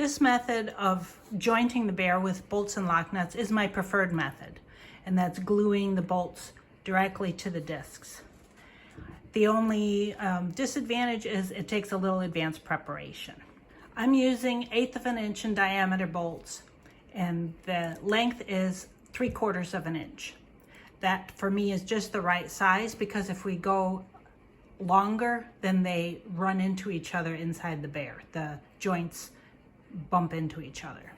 This method of jointing the bear with bolts and lock nuts is my preferred method, and that's gluing the bolts directly to the discs. The only disadvantage is it takes a little advanced preparation. I'm using 1/8 of an inch in diameter bolts, and the length is 3/4 of an inch. That for me is just the right size, because if we go longer, then they run into each other inside the bear. The joints bump into each other.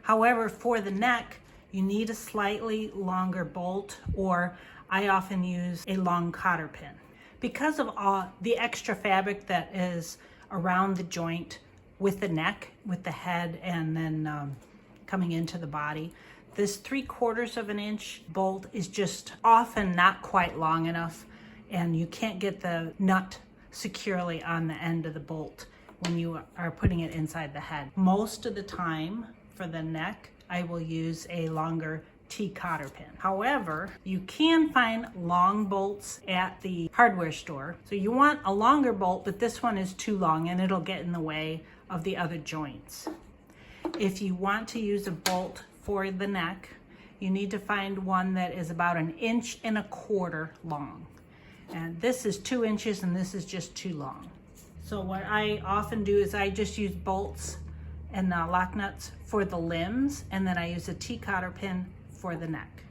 However, for the neck, you need a slightly longer bolt, or I often use a long cotter pin. Because of all the extra fabric that is around the joint with the neck, with the head, and then coming into the body, this 3/4 of an inch bolt is just often not quite long enough, and you can't get the nut securely on the end of the bolt when you are putting it inside the head. Most of the time for the neck, I will use a longer T-cotter pin. However, you can find long bolts at the hardware store. So you want a longer bolt, but this one is too long and it'll get in the way of the other joints. If you want to use a bolt for the neck, you need to find one that is about 1.25 inches long. And this is 2 inches and this is just too long. So what I often do is I just use bolts and lock nuts for the limbs, and then I use a T-cotter pin for the neck.